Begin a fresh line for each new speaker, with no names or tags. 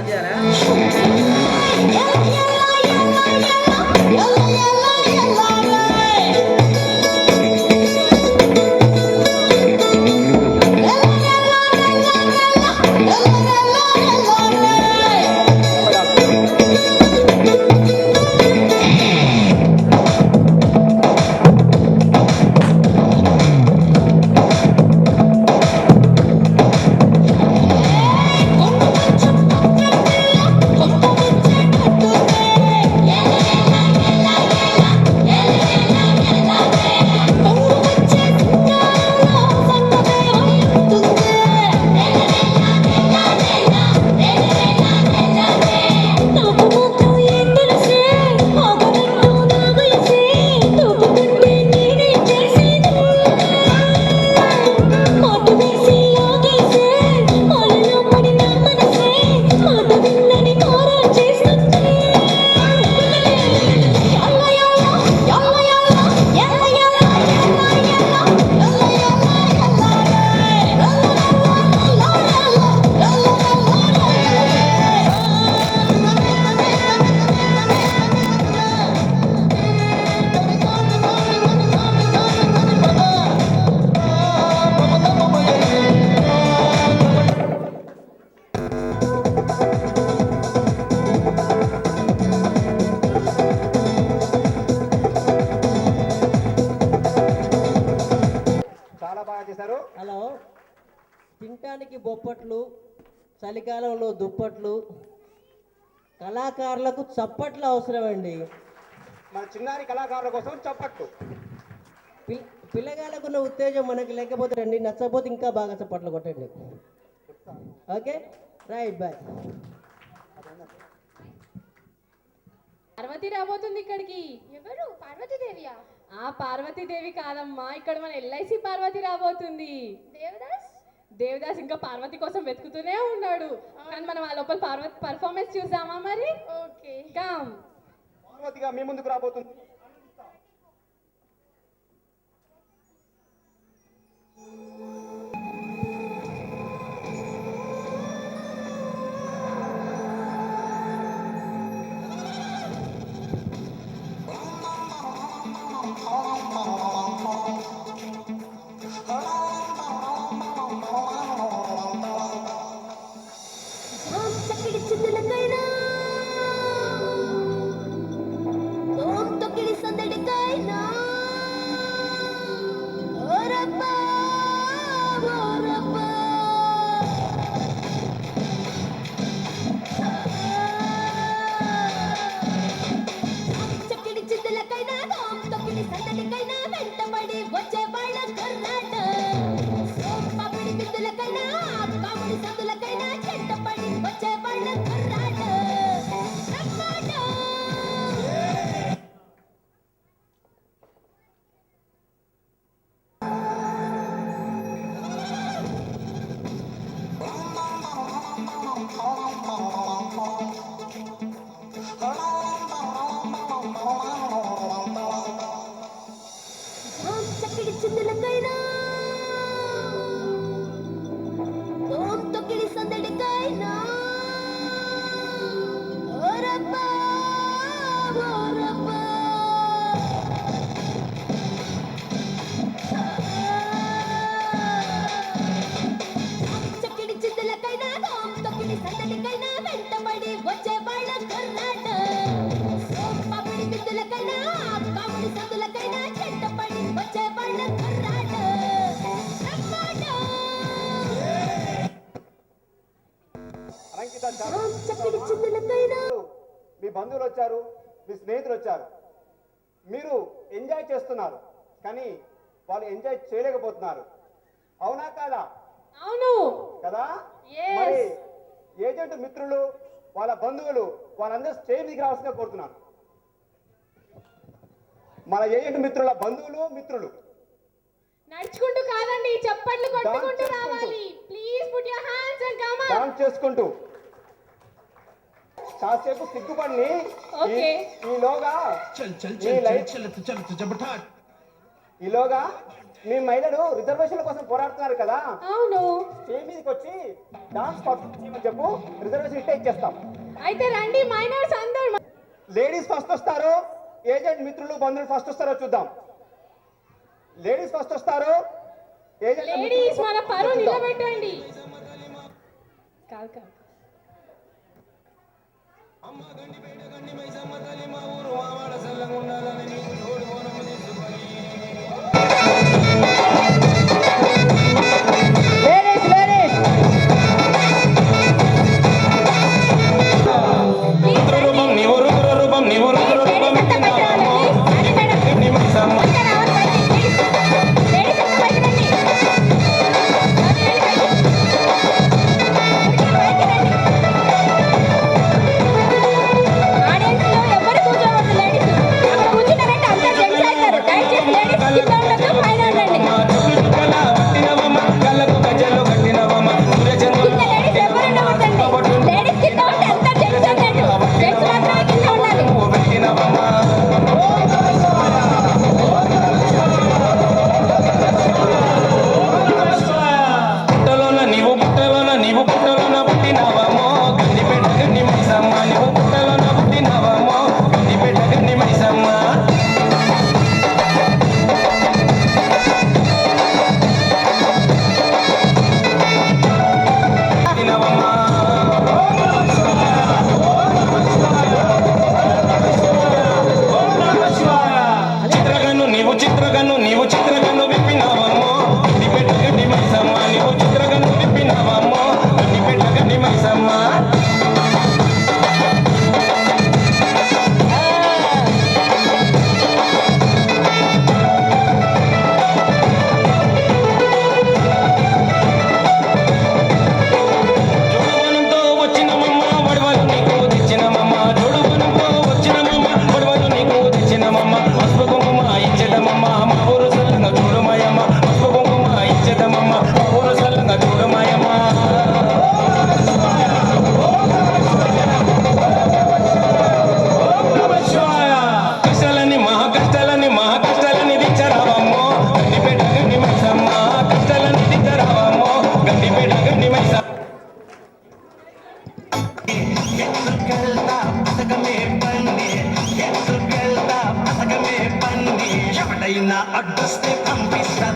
On చేయాలా?
Hello, తినటానికి బొప్పట్లు, చలికాలంలో దుప్పట్లు, కళాకారులకు చప్పట్లు అవసరమండి.
మన చిన్నారి కళాకారుల కోసం చప్పట్లు.
పిల్లగాళ్ళకున్న ఉత్తేజం మనకి లేకపోతే రండి, నచ్చకపోతే ఇంకా బాగా చప్పట్లు కొట్టండి. Okay, right, bye.
పార్వతి రాబోతుంది ఇక్కడికి.
ఎవరు? పార్వతీదేవియా?
ఆ పార్వతీదేవి కాదమ్మా, ఇక్కడ మన ఎల్ఐసి పార్వతి రాబోతుంది.
దేవదాస్?
దేవదాస్ ఇంకా పార్వతి కోసం వెతుకుతూనే ఉన్నాడు. కానీ మనం ఆ లోపల పార్వతి పర్ఫార్మెన్స్ చూసామా మరి?
Okay,
come.
పార్వతిగా మీ ముందుకు రాబోతుంది. మీ బంధువులు వచ్చారు, మీ స్నేహితులు వచ్చారు, మీరు ఎంజాయ్ చేస్తున్నారు, కానీ వాళ్ళు ఎంజాయ్ చేయలేకపోతున్నారు. అవునా కాదా?
అవును
కదా. మరి ఏజెంట్ మిత్రులు, వాళ్ళ బంధువులు, వాళ్ళందరూ స్టేజ్ దిగి రావాల్సిందిగా కోరుతున్నాను. మన ఏజెంట్ మిత్రుల బంధువులు, మిత్రులు
నడుచుకుంటూ కాదండి, చప్పట్లు కొట్టుకుంటూ రావాలి. Please put your hands and come on.
Dance చేసుకుంటూ కాసేపు సిగ్గుపడి ఈలోగా మీ మహిళలు రిజర్వేషన్ల కోసం పోరాడుతున్నారు కదా,
అవును.
స్టేజ్ మీదకి వచ్చి డాన్స్ పర్ఫార్మ్ చేయమని చెప్పు, రిజర్వేషన్ ఇట్టే ఇచ్చేస్తాం.
అయితే రండి మైనర్స్ అందరు.
లేడీస్ ఫస్ట్ వస్తారు, ఏజెంట్ మిత్రులు బంధువులు ఫస్ట్ వస్తారో చూద్దాం. లేడీస్ ఫస్ట్ వస్తారు, ఏజెంట్
లేడీస్ మన పరువు నిలబెట్టండి. కాదు కాదు.
అడ్డస్తే పంపిస్తా